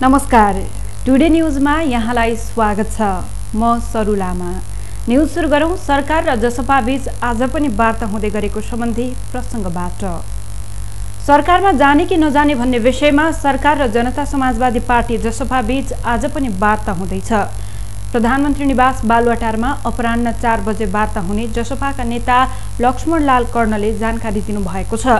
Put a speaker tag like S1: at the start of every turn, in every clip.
S1: नमस्कार, टुडे न्यूजमा यहाँलाई स्वागत छ। म सरु लामा। न्यूज सुरु गरौं सरकार र जसपा बीच आज पनि वार्ता हुँदै गरेको सम्बन्धी प्रसंगबाट। सरकारमा जाने कि नजाने भन्ने विषयमा सरकार र जनता समाजवादी पार्टी जसपा बीच आज पनि वार्ता हुँदैछ। प्रधानमन्त्री निवास बालुवाटारमा अपराह्न 4 बजे वार्ता हुने जसपाका नेता लक्ष्मणलाल कर्णले जानकारी दिनुभएको छ।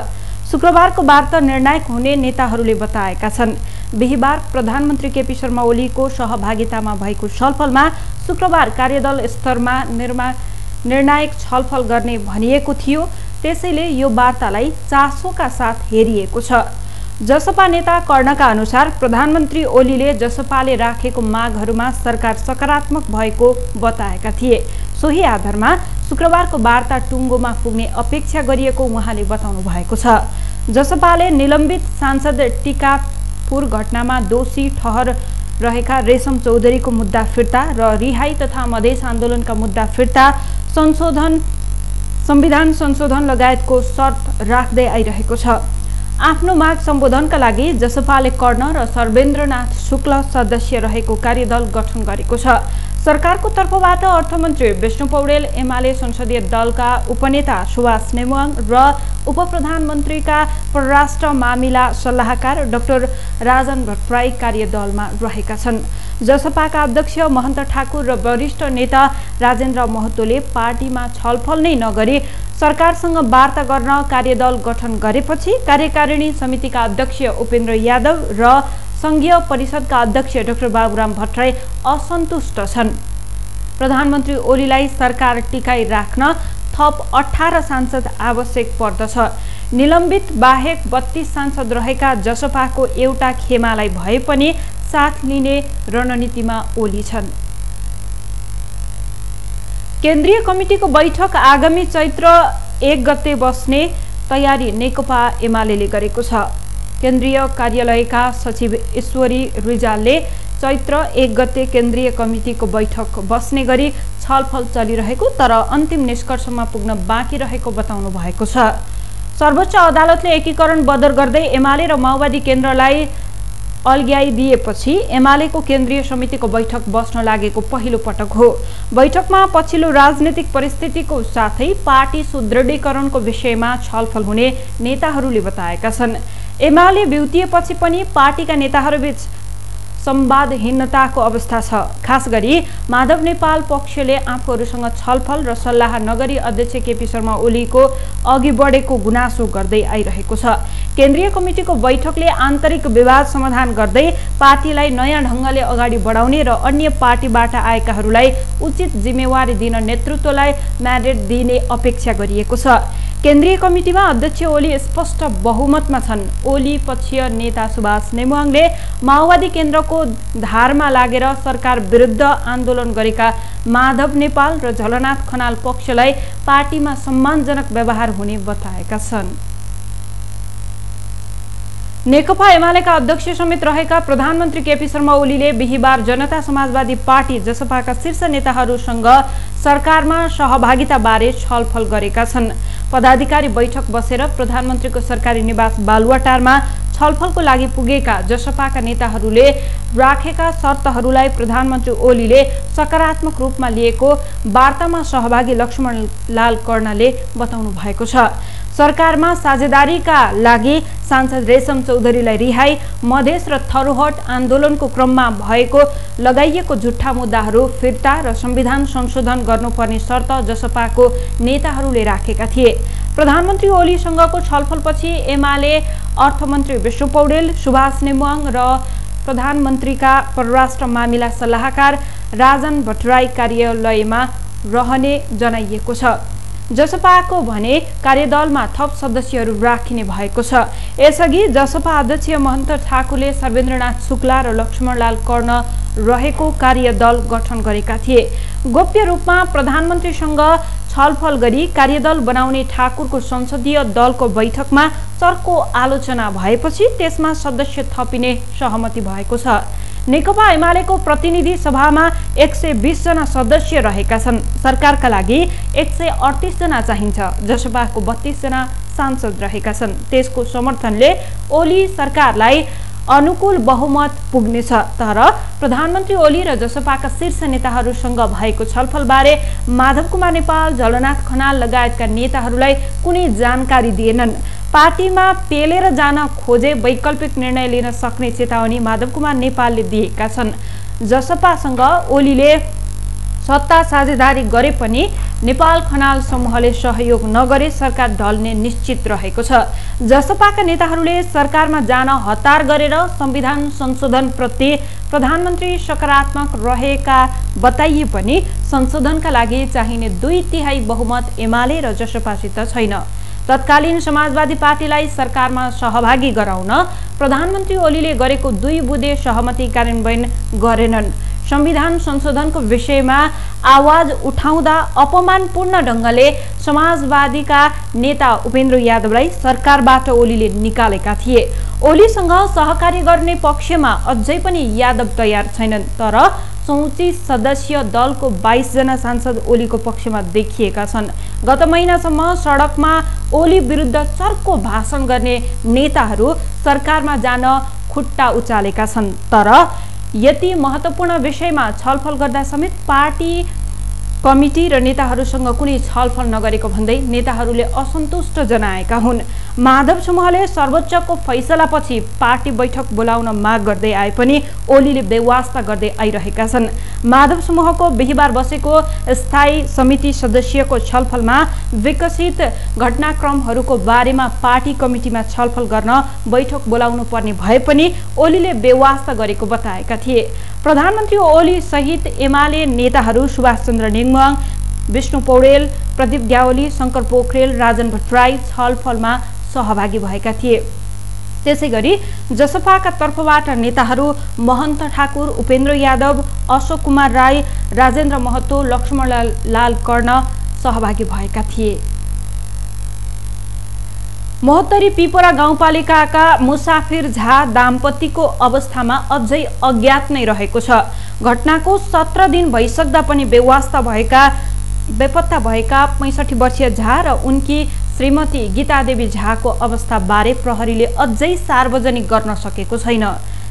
S1: शुक्रबारको वार्ता निर्णायक हुने नेताहरूले बताएका छन्। बिहीबार प्रधानमन्त्री केपी शर्मा ओलीको सहभागितामा भएको छलफलमा शुक्रबार कार्यदल स्तरमा निर्णायक छलफल गर्ने भनिएको थियो। त्यसैले यो वार्तालाई चासोका साथ हेरिएको छ। जसपा नेता कर्णका अनुसार प्रधानमन्त्री ओलीले जसपाले राखेको मागहरूमा सरकार सकारात्मक भएको बताएका थिए। सोही आधारमा शुक्रबारको वार्ता टुङ्गोमा पुग्ने अपेक्षा गरिएको उहाँले बताउनु भएको छ। जसपाले निलम्बित सांसद टिकापुर घटनामा दोषी ठहर रहेका रेशम चौधरीको मुद्दा फिर्ता र रिहाई तथा मधेस आन्दोलनका मुद्दा फिर्ता, संविधान संशोधन लगायतको शर्त राख्दै आइरहेको छ। आफ्नो माग सम्बोधनका लागि जसपाले कर्ण र सर्वेन्द्रनाथ शुक्ल सदस्य रहेको कार्यदल गठन गरेको छ। सरकारको तर्फबाट अर्थमन्त्री विष्णु पौडेल, एमाले संसदीय दलका उपनेता सुभाष नेमुवाङ र उपप्रधानमन्त्रीका परराष्ट्र मामिला सल्लाहकार डाक्टर राजन भट्टराई कार्यदलमा रहेका छन्। जसपाका अध्यक्ष महन्त ठाकुर र वरिष्ठ नेता राजेन्द्र महतोले पार्टीमा छलफल नै नगरी सरकारसँग वार्ता गर्न कार्यदल गठन गरेपछि कार्यकारिणी समितिका अध्यक्ष उपेन्द्र यादव र संघीय परिषदका अध्यक्ष डाक्टर बाबुराम भट्टराई असन्तुष्ट छन्। प्रधानमन्त्री ओलीलाई सरकार टिकाइ राख्न थप 18 सांसद आवश्यक पर्दछ। निलम्बित बाहेक 32 सांसद रहेका जसपाको एउटा खेमालाई भए पनि साथ लिने रणनीतिमा ओली छन्। केन्द्रीय कमिटिको बैठक आगामी चैत्र 1 गते बस्ने तयारी नेकपा एमालेले गरेको छ। केन्द्रीय कार्यालयका सचिव ईश्वरी रिजालले चैत्र 1 गते केन्द्रीय कमिटिको बैठक बस्ने गरी छलफल चलिरहेको तर अन्तिम निष्कर्षमा पुग्न बाँकी रहेको बताउनु भएको छ। सर्वोच्च अदालतले एकीकरण बदर गर्दै एमाले र माओवादी केन्द्रलाई अल्ग्याइदिएपछि एमालेको केन्द्रीय समितिको बैठक बस्न लागेको पहिलो पटक हो। बैठकमा पछिल्लो राजनीतिक परिस्थितिको साथै पार्टी सुदृढीकरणको विषयमा छलफल हुने नेताहरूले बताएका छन्। एमाले बिउतिएपछि पनि पार्टीका नेताहरूबीच संवादहीनताको अवस्था छ। खास गरी माधव नेपाल पक्षले आफूहरूसँग छलफल र सल्लाह नगरी अध्यक्ष केपी शर्मा ओलीको अघि बढेको गुनासो गर्दै आइरहेको छ। केन्द्रीय कमिटिको बैठकले आन्तरिक विवाद समाधान गर्दै पार्टीलाई नयाँ ढङ्गले अगाडि बढाउने र अन्य पार्टीबाट आएकाहरूलाई उचित जिम्मेवारी दिन नेतृत्वलाई म्यान्डेट दिने अपेक्षा गरिएको छ। केन्द्रीय कमिटिमा अध्यक्ष ओली स्पष्ट बहुमतमा छन्। ओली पक्षीय नेता सुभाष नेमुवाङले माओवादी केन्द्रको धारमा लागेर सरकार विरुद्ध आन्दोलन गरेका माधव नेपाल र झलनाथ खनाल पक्षलाई पार्टीमा सम्मानजनक व्यवहार हुने बताएका छन्। नेकपा एमालेका अध्यक्ष समेत रहेका प्रधानमन्त्री केपी शर्मा ओलीले बिहीबार जनता समाजवादी पार्टी जसपाका शीर्ष नेताहरूसँग सरकारमा सहभागिताबारे छलफल गरेका छन्। पदाधिकारी बैठक बसेर प्रधानमन्त्रीको सरकारी निवास बालुवाटारमा छलफलको लागि पुगेका जसपाका नेताहरूले राखेका शर्तहरूलाई प्रधानमन्त्री ओलीले सकारात्मक रूपमा लिएको वार्तामा सहभागी लक्ष्मणलाल कर्णले बताउनु भएको छ। सरकारमा साझेदारीका लागि सांसद रेशम चौधरीलाई रिहाई, मधेस र थरुहट आन्दोलनको क्रममा लगाइएको झुट्टा मुद्दाहरू फिर्ता र संविधान संशोधन गर्नुपर्ने शर्त जसपाको नेताहरूले राखेका थिए। प्रधानमन्त्री ओलीसँगको छलफलपछि एमाले अर्थमन्त्री विष्णु पौडेल, सुभाष नेमुवाङ र प्रधानमन्त्रीका परराष्ट्र मामिला सल्लाहकार राजन भट्टराई कार्यालयमा रहने जनाइएको छ। जसपाको भने कार्यदलमा थप सदस्यहरू राखिने भएको छ। यसअघि जसपा अध्यक्ष महन्त ठाकुरले सर्वेन्द्रनाथ शुक्ला र लक्ष्मणलाल कर्ण रहेको कार्यदल गठन गरेका थिए। गोप्य रूपमा प्रधानमन्त्रीसँग छलफल गरी कार्यदल बनाउने ठाकुरको संसदीय दलको बैठकमा चर्को आलोचना भएपछि त्यसमा सदस्य थपिने सहमति भएको छ। नेकपा एमालेको प्रतिनिधि सभामा 120 जना सदस्य रहेका छन्। सरकारका लागि 138 जना चाहिन्छ। जसपाको 32 जना सांसद रहेका छन्। त्यसको समर्थनले ओली सरकारलाई अनुकूल बहुमत पुग्नेछ। तर प्रधानमन्त्री ओली र जसपाका शीर्ष नेताहरूसँग भएको छलफलबारे माधव कुमार नेपाल, झलनाथ खनाल लगायतका नेताहरूलाई कुनै जानकारी दिएनन्। पार्टीमा पेलेर जान खोजे वैकल्पिक निर्णय लिन सक्ने चेतावनी माधव कुमार नेपालले दिएका छन्। जसपासँग ओलीले सत्ता साझेदारी गरे पनि नेपाल खनाल समूहले सहयोग नगरे सरकार ढल्ने निश्चित रहेको छ। जसपाका नेताहरूले सरकारमा जान हतार गरेर संविधान संशोधन प्रति प्रधानमन्त्री सकारात्मक रहेका बताइए पनि संशोधनका लागि चाहिने 2/3 बहुमत एमाले र जसपासित छैन। तत्कालीन समाजवादी पार्टीलाई सरकारमा सहभागी गराउन प्रधानमन्त्री ओलीले गरेको 2 बुँदे सहमति कार्यान्वयन गरेनन्। संविधान संशोधनको विषयमा आवाज उठाउँदा अपमानपूर्ण ढंगले समाजवादीका नेता उपेन्द्र यादवलाई सरकारबाट ओलीले निकालेका थिए। ओलीसँग सहकार्य गर्ने पक्षमा अझै पनि यादव तयार छैनन्। तर 34 सदस्यीय दलको 22 जना सांसद ओलीको पक्षमा देखिएका छन्। गत महिनासम्म सडकमा ओली विरुद्ध चर्को भाषण गर्ने नेताहरू सरकारमा जान खुट्टा उचालेका छन्। तर यति महत्त्वपूर्ण विषयमा छलफल गर्दा समेत पार्टी कमिटी र नेताहरूसँग कुनै छलफल नगरेको भन्दै नेताहरूले असन्तुष्ट जनाएका हुन्। माधव समूहले सर्वोच्चको फैसलापछि पार्टी बैठक बोलाउन माग गर्दै आए पनि ओलीले बेवास्ता गर्दै आइरहेका छन्। माधव समूहको बिहीबार बसेको स्थायी समिति सदस्यको छलफलमा विकसित घटनाक्रमहरूको बारेमा पार्टी कमिटीमा छलफल गर्न बैठक बोलाउनु पर्ने भए पनि ओलीले बेवास्ता गरेको बताएका थिए। प्रधानमन्त्री ओली सहित एमाले नेताहरू सुभाष चन्द्र नेङमाङ, विष्णु पौडेल, प्रदीप ग्यावाली, शंकर पोखरेल, राजन भट्टराई छलफलमा सहभागी भएका थिए। त्यसैगरी जसपाका तर्फबाट नेताहरू महन्त ठाकुर, उपेन्द्र यादव, अशोक कुमार राई, राजेन्द्र महतो, लक्ष्मण लाल कर्ण सहभागी भएका थिए। महोत्तरी पिपरा गाउँपालिकाका मुसाफिर झा दाम्पतिको अवस्थामा अझै अज्ञात नै रहेको छ। घटनाको 17 दिन भइसक्दा पनि बेपत्ता भएका 65 वर्षीय झा र उनकी श्रीमती गीतादेवी झाको अवस्थाबारे प्रहरीले अझै सार्वजनिक गर्न सकेको छैन।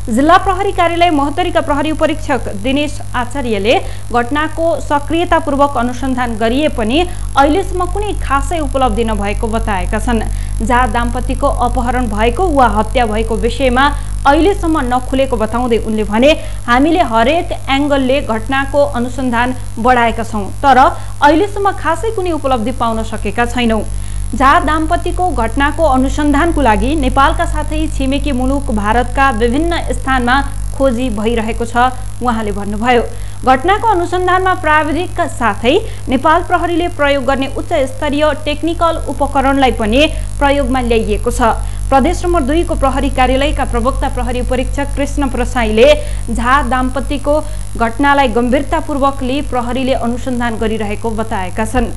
S1: जिल्ला प्रहरी कार्यालय महोत्तरीका प्रहरी उपरीक्षक दिनेश आचार्यले घटनाको सक्रियतापूर्वक अनुसन्धान गरिए पनि अहिलेसम्म कुनै खासै उपलब्धि नभएको बताएका छन्। झा दाम्पतिको अपहरण भएको वा हत्या भएको विषयमा अहिलेसम्म नखुलेको बताउँदै उनले भने, हामीले हरेक एंगलले घटनाको अनुसन्धान बढाएका छौं, तर अहिलेसम्म खासै कुनै उपलब्धि पाउन सकेका छैनौं। झा दाम्पतिको घटनाको अनुसन्धानको लागि नेपालका साथै छिमेकी मुलुक भारतका विभिन्न स्थानमा खोजी भइरहेको छ उहाँले भन्नुभयो। घटनाको अनुसन्धानमा प्राविधिकका साथै नेपाल प्रहरीले प्रयोग गर्ने उच्च स्तरीय टेक्निकल उपकरणलाई पनि प्रयोगमा ल्याइएको छ। प्रदेश नम्बर 2 को प्रहरी कार्यालयका प्रवक्ता प्रहरी परीक्षक कृष्ण प्रसाईले झा दाम्पतिको घटनालाई गम्भीरतापूर्वक लिई प्रहरीले अनुसन्धान गरिरहेको बताएका छन्।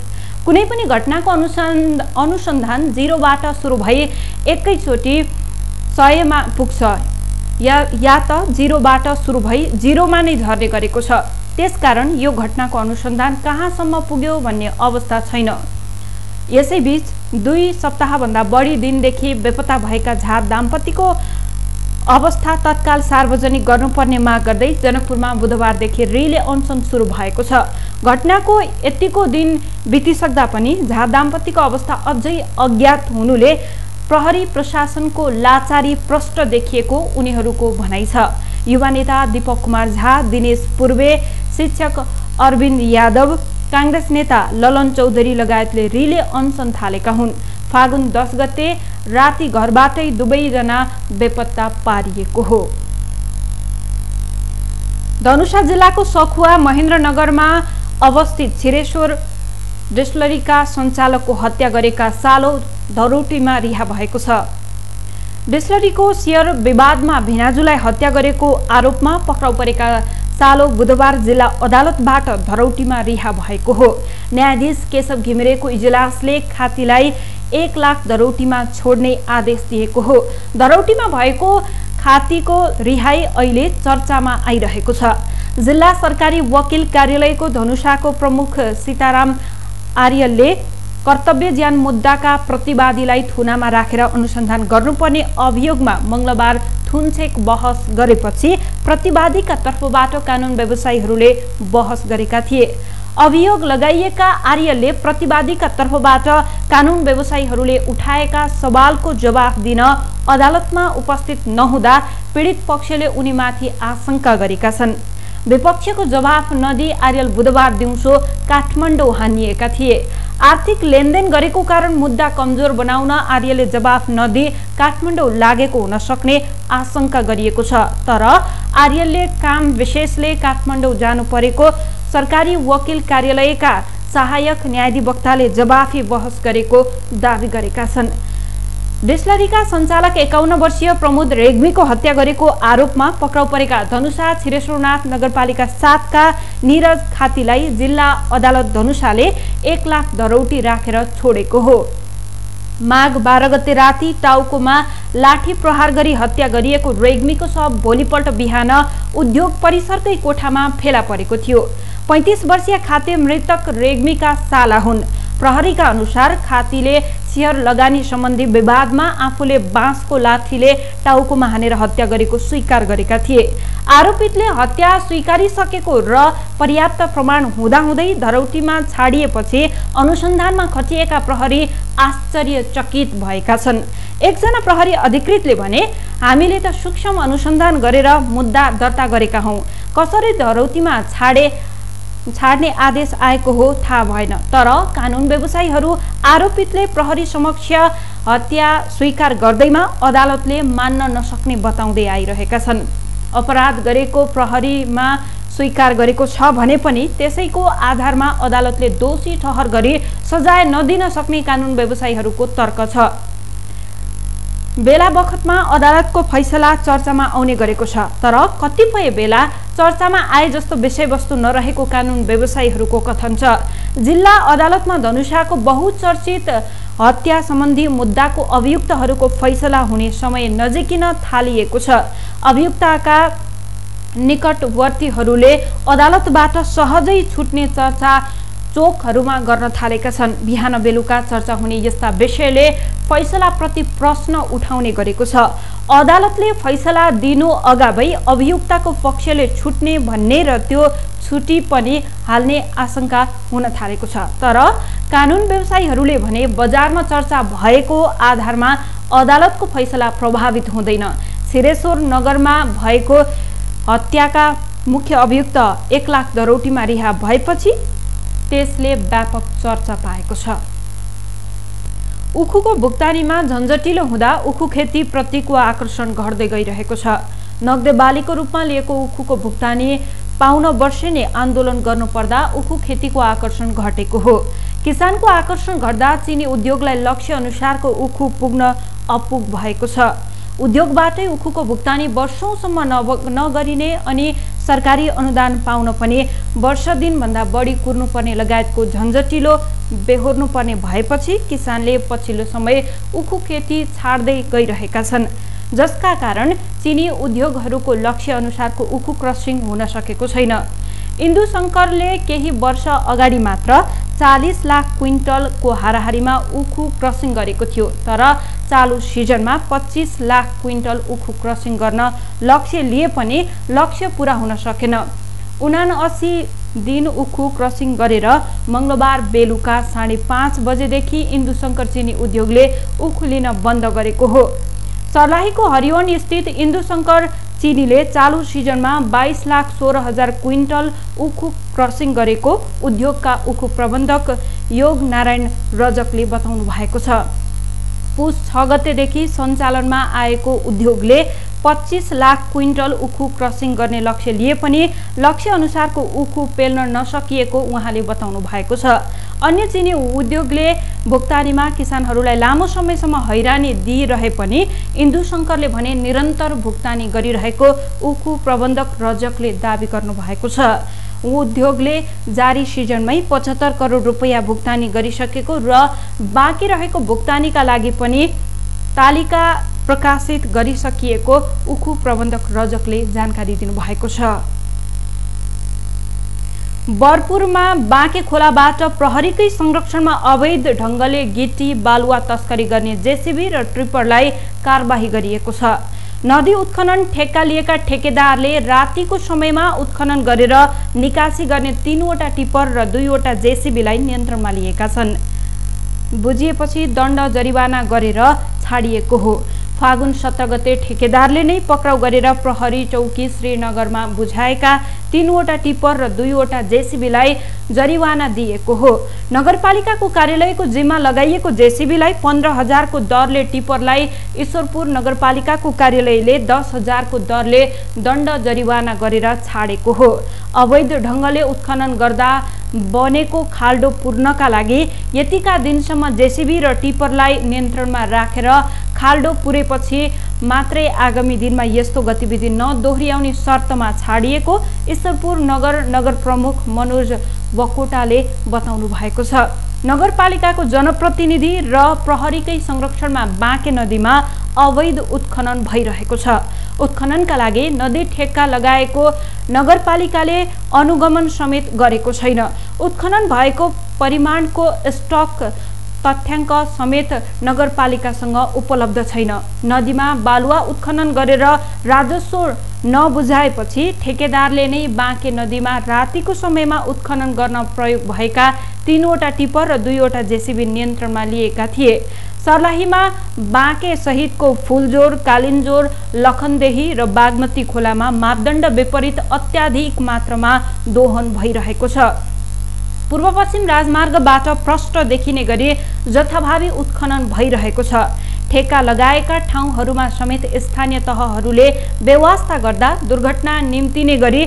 S1: कुनै पनि घटनाको अनुसन्धान 0 बाट सुरु भई एकैचोटि 100 मा पुग्छ या त 0 बाट सुरु भई 0 मा नै झर्ने गरेको छ। त्यसकारण यो घटनाको अनुसन्धान कहाँसम्म पुग्यो भन्ने अवस्था छैन। यसैबीच 2 सप्ताहभन्दा बढी दिनदेखि बेपत्ता भएका झा दाम्पतिको अवस्था तत्काल सार्वजनिक गर्नुपर्ने माग गर्दै जनकपुरमा बुधबारदेखि रिले अनसन सुरु भएको छ। घटनाको यतिको दिन बितिसक्दा पनि झा दाम्पतिको अवस्था अझै अज्ञात हुनुले प्रहरी प्रशासनको लाचारी प्रष्ट देखिएको उनीहरूको भनाइ छ। युवा नेता दीपक कुमार झा, दिनेश पूर्वे, शिक्षक अरविन्द यादव, कांग्रेस नेता ललन चौधरी लगायतले रिले अनसन थालेका हुन्। फागुन 10 गते राति घरबाटै दुवैजना बेपत्ता पारिएको हो। धनुषा जिल्लाको सखुवा महेन्द्रनगरमा अवस्थित छिरेश्वर डिस्टिलरीका सञ्चालकको हत्या गरेका सालो धरौटीमा रिहा भएको छ। डिस्टिलरीको शेयर विवादमा भिनाजुलाई हत्या गरेको आरोपमा पक्राउ परेका सालो बुधबार जिल्ला अदालतबाट धरौटीमा रिहा भएको हो। न्यायाधीश केशव घिमिरेको इजलासले खातीलाई 1 लाख धरौटीमा छोड्ने आदेश दिएको हो। धरौटीमा भएको खातीको रिहाई अहिले चर्चामा आइरहेको छ। जिल्ला सरकारी वकिल कार्यालयको धनुषाको प्रमुख सीताराम आर्यले कर्तव्य ज्यान मुद्दाका प्रतिवादीलाई थुनामा राखेर अनुसन्धान गर्नुपर्ने अभियोगमा मंगलबार थुनछेक बहस गरेपछि प्रतिवादीका तर्फबाट कानून व्यवसायीहरूले बहस गरेका थिए। अभियोग लगाइएका आर्यले प्रतिवादीका तर्फबाट कानून व्यवसायीहरूले उठाएका सवालको जवाफ दिन अदालतमा उपस्थित नहुँदा पीडित पक्षले उनीमाथि आशंका गरेका छन्। विपक्षको जवाफ नदिई आर्यल बुधबार दिउँसो काठमाडौँ हानिएका थिए। आर्थिक लेनदेन गरेको कारण मुद्दा कमजोर बनाउन आर्यले जवाफ नदिई काठमाडौँ लागेको हुन सक्ने आशंका गरिएको छ। तर आर्यले काम विशेषले काठमाडौँ जानु परेको सरकारी वकिल कार्यालयका सहायक न्यायाधिवक्ताले जवाफी बहस गरेको दावी गरेका छन्। डिस्लरीका सञ्चालक 51 वर्षीय प्रमोद रेग्मीको हत्या गरेको आरोपमा पक्राउ परेका धनुषा छिरेश्वरनाथ नगरपालिका 7 का नीरज खातीलाई जिल्ला अदालत धनुषाले 1 लाख धरौटी राखेर छोडेको हो। माघ 12 गते राति टाउकोमा लाठी प्रहार गरी हत्या गरिएको रेग्मीको शव भोलिपल्ट बिहान उद्योग परिसरकै कोठामा फेला परेको थियो। 35 वर्षीय खाती मृतक रेग्मीका साला हुन्। प्रहरीका अनुसार खातीले शेयर लगानी सम्बन्धी विवादमा आफूले बाँसको लाठीले टाउकोमा हानेर हत्या गरेको स्वीकार गरेका थिए। आरोपितले हत्या स्वीकारिसकेको र पर्याप्त प्रमाण हुँदाहुँदै धरौटीमा छाडिएपछि अनुसन्धानमा खटिएका प्रहरी आश्चर्यचकित भएका छन्। एकजना प्रहरी अधिकृतले भने, हामीले त सूक्ष्म अनुसन्धान गरेर मुद्दा दर्ता गरेका हौं। कसरी धरौटीमा छाड्ने आदेश आएको हो थाहा भएन। तर कानून व्यवसायीहरू आरोपितले प्रहरी समक्ष हत्या स्वीकार गर्दैमा अदालतले मान्न नसक्ने बताउँदै आइरहेका छन्। अपराध गरेको प्रहरीमा स्वीकार गरेको छ भने पनि त्यसैको आधारमा अदालतले दोषी ठहर गरी सजाय नदिन सक्ने कानून व्यवसायीहरूको तर्क छ। बेला बखतमा अदालतको फैसला चर्चामा आउने गरेको छ। तर कतिपय बेला चर्चामा आए जस्तो विषयवस्तु नरहेको कानून व्यवसायीहरूको कथन छ। जिल्ला अदालतमा धनुषाको बहुचर्चित हत्या सम्बन्धी मुद्दाको अभियुक्तहरूको फैसला हुने समय नजिकिन थालिएको छ। अभियुक्तका निकटवर्तीहरूले अदालतबाट सहजै छुट्ने चर्चा चोकहरूमा गर्न थालेका छन्। बिहान बेलुका चर्चा हुने यस्ता विषयले फैसलाप्रति प्रश्न उठाउने गरेको छ। अदालतले फैसला दिनु अगावै अभियुक्तको पक्षले छुट्ने भन्ने र त्यो छुटी पनि हाल्ने आशंका हुन थालेको छ। तर कानून व्यवसायीहरूले भने बजारमा चर्चा भएको आधारमा अदालतको फैसला प्रभावित हुँदैन। छिरेश्वर नगरमा भएको हत्याका मुख्य अभियुक्त 1 लाख दरौटीमा रिहा भएपछि त्यसले व्यापक चर्चा पाएको छ। उखुको भुक्तानीमा झन्झटिलो हुँदा उखु खेती प्रतिको आकर्षण घट्दै गइरहेको छ। नगदे बालीको रूपमा लिएको उखुको भुक्तानी पाउन वर्षे नै आन्दोलन गर्नुपर्दा उखु खेतीको आकर्षण घटेको हो। किसानको आकर्षण घट्दा चिनी उद्योगलाई लक्ष्य अनुसारको उखु पुग्न अपुग भएको छ। उद्योगबाटै उखुको भुक्तानी वर्षौंसम्म नगरिने अनि सरकारी अनुदान पाउन पनि वर्ष दिनभन्दा बढी कुर्नुपर्ने लगायतको झन्झटिलो बेहोर्नुपर्ने भएपछि किसानले पछिल्लो समय उखु खेती छाड्दै गइरहेका छन्, जसका कारण चिनी उद्योगहरूको लक्ष्य अनुसारको उखु क्रसिङ हुन सकेको छैन। इन्दु शङ्करले केही वर्ष अगाडि मात्र 40 लाख क्विन्टलको हाराहारीमा उखु क्रसिङ गरेको थियो। तर चालु सिजनमा 25 लाख क्विन्टल उखु क्रसिङ गर्न लक्ष्य लिए पनि लक्ष्य पूरा हुन सकेन। 79 दिन उखु क्रसिङ गरेर मंगलबार बेलुका 5:30 बजेदेखि इन्दु शङ्कर चिनी उद्योगले उखु लिन बन्द गरेको हो। सर्लाहीको हरिवन स्थित इन्दु शङ्कर चिनीले चालु सिजनमा 22,16,000 क्विन्टल उखु क्रसिङ गरेको उद्योगका उखु प्रबन्धक योग नारायण रजकले बताउनु भएको छ। पुस 6 गतेदेखि सञ्चालनमा आएको उद्योगले 25 लाख क्विन्टल उखु क्रसिङ गर्ने लक्ष्य लिए पनि लक्ष्य अनुसारको उखु पेल्न नसकिएको उहाँले बताउनु भएको छ। अन्य चिनी उद्योगले भुक्तानीमा किसानहरूलाई लामो समयसम्म हैरानी दिइरहे पनि इन्दु शङ्करले भने निरन्तर भुक्तानी गरिरहेको उखु प्रबन्धक रजकले दावी गर्नु भएको छ। उद्योगले जारी सिजनमै 75 करोड रुपैयाँ भुक्तानी गरिसकेको र बाँकी रहेको भुक्तानीका लागि पनि तालिका प्रकाशित गरिसकिएको उखु प्रबन्धक रजकले जानकारी दिनुभएको छ। बरपुरमा बाँके खोलाबाट प्रहरीकै संरक्षणमा अवैध ढंगले गिटी बालुवा तस्करी गर्ने जेसीबी र ट्रिपरलाई कारबाही गरिएको छ। नदी उत्खनन ठेक्का लिएका ठेकेदारले रातिको समयमा उत्खनन गरेर निकासी गर्ने 3वटा टिपर र 2वटा जेसीबीलाई नियन्त्रणमा लिएका छन्। बुझिएपछि दण्ड जरिवाना गरेर छाडिएको हो। फागुन 17 गते ठेकेदारले नै पक्राउ गरेर प्रहरी चौकी श्रीनगरमा बुझाएका 3वटा टिपर र 2वटा जेसीबीलाई जरिवाना दिएको हो। नगरपालिकाको कार्यालयको जिम्मा लगाइएको जेसीबीलाई 15,000 को दरले, टिपरलाई ईश्वरपुर नगरपालिकाको कार्यालयले 10,000 को दरले दण्ड जरिवाना गरेर छाडेको हो। अवैध ढंगले उत्खनन गर्दा बनेको खाल्डो पुर्नका लागि यतिका दिनसम्म जेसीबी र टिपरलाई नियन्त्रणमा राखेर खाल्डो पुरेपछि मात्रै आगामी दिनमा यस्तो गतिविधि नदोहोर्याउने शर्तमा छाडिएको ईश्वरपुर नगर प्रमुख मनोज बकोटाले बताउनु भएको छ। नगरपालिकाको जनप्रतिनिधि र प्रहरीकै संरक्षणमा बाँके नदीमा अवैध उत्खनन भइरहेको छ। उत्खननका लागि नदी ठेक्का लगाएको नगरपालिकाले अनुगमन समेत गरेको छैन। उत्खनन भएको परिमाणको स्टक तथ्याङ्क समेत नगरपालिकासँग उपलब्ध छैन। नदीमा बालुवा उत्खनन गरेर राजस्व नबुझाएपछि ठेकेदारले नै बाँके नदीमा रातिको समयमा उत्खनन गर्न प्रयोग भएका 3वटा टिपर र 2वटा जेसीबी नियन्त्रणमा लिएका थिए। सर्लाहीमा बाँके सहितको फुलजोर, कालिन्जोर, लखनदेही र बागमती खोलामा मापदण्ड विपरीत अत्याधिक मात्रामा दोहन भइरहेको छ। पूर्व पश्चिम राजमार्गबाट प्रष्ट देखिने गरी जथाभावी उत्खनन भइरहेको छ। ठेक्का लगाएका ठाउँहरूमा समेत स्थानीय तहहरूले व्यवस्था गर्दा दुर्घटना निम्तिने गरी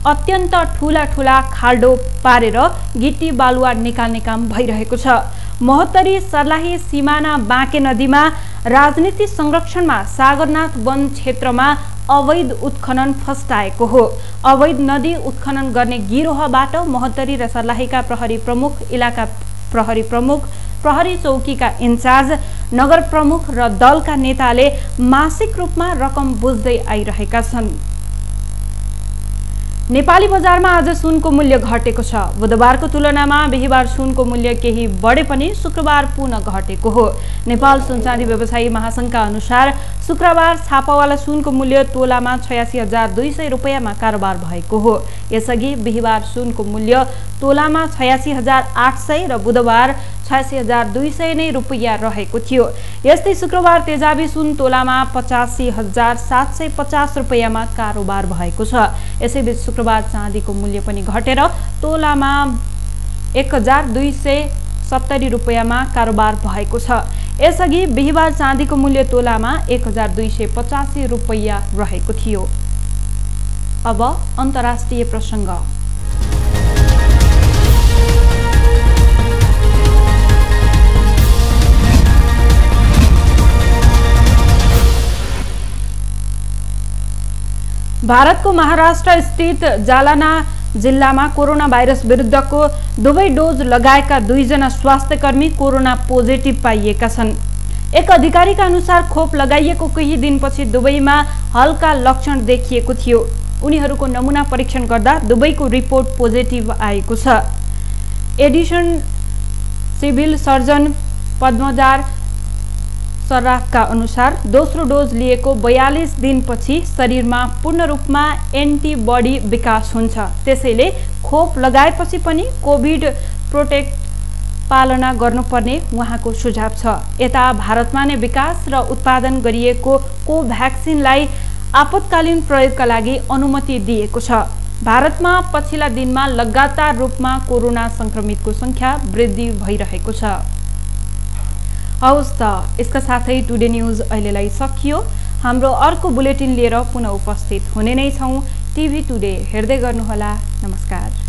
S1: अत्यन्त ठूला खाल्डो पारेर गिटी बालुवा निकाल्ने काम भइरहेको छ। महोत्तरी सर्लाही सिमाना बाँके नदीमा राजनीति संरक्षणमा सागरनाथ वन क्षेत्रमा अवैध उत्खनन फस्टाएको हो। अवैध नदी उत्खनन गर्ने गिरोहबाट महोत्तरी र सर्लाहीका प्रहरी प्रमुख, इलाका प्रहरी प्रमुख, प्रहरी चौकीका इन्चार्ज, नगर प्रमुख र दलका नेताले मासिक रूपमा रकम बुझ्दै आइरहेका छन्। नेपाली बजारमा आज सुनको मूल्य घटेको छ। बुधबारको तुलनामा बिहीबार सुनको मूल्य केही बढे पनि शुक्रबार पुनः घटेको हो। नेपाल सुनचाँदी व्यवसायी महासंघका अनुसार शुक्रबार छापावाला सुनको मूल्य तोलामा 86,200 रुपैयाँमा कारोबार भएको हो। यसअघि बिहीबार सुनको मूल्य तोलामा 86,800 र बुधबार 86,200 नै रुपैयाँ रहेको थियो। यस्तै शुक्रबार तेजाबी सुन तोलामा 85,750 रुपैयाँमा कारोबार भएको छ। यसैबीच शुक्रबार चाँदीको मूल्य पनि घटेर तोलामा 1,270 रुपैयाँमा कारोबार भएको छ। यसअघि बिहीबार चाँदीको मूल्य तोलामा 1,285 रुपैयाँ रहेको थियो। अब अन्तर्राष्ट्रिय प्रसङ्ग। भारतको महाराष्ट्र स्थित जालना जिल्लामा कोरोना भाइरस विरुद्धको दुवै डोज लगाएका 2 जना स्वास्थ्यकर्मी कोरोना पोजिटिभ पाइएका छन्। एक अधिकारीका अनुसार खोप लगाइएको केही दिनपछि दुवैमा हल्का लक्षण देखिएको थियो। उनीहरूको नमुना परीक्षण गर्दा दुवैको रिपोर्ट पोजिटिभ आएको छ। एडिसन सिभिल सर्जन पद्मजार सराफका अनुसार दोस्रो डोज लिएको 42 दिनपछि शरीरमा पूर्ण रूपमा एन्टिबडी विकास हुन्छ। त्यसैले खोप लगाएपछि पनि कोभिड प्रोटेक्ट पालना गर्नुपर्ने उहाँको सुझाव छ। यता भारतमा नै विकास र उत्पादन गरिएको कोभ्याक्सिनलाई आपतकालीन प्रयोगका लागि अनुमति दिएको छ। भारतमा पछिल्ला दिनमा लगातार रूपमा कोरोना संक्रमितको संख्या वृद्धि भइरहेको छ। हवस् त, यसका साथै टुडे न्यूज अहिलेलाई सकियो। हाम्रो अर्को बुलेटिन लिएर पुनः उपस्थित हुने नै छौं। टिभी टुडे हेर्दै गर्नुहोला। नमस्कार।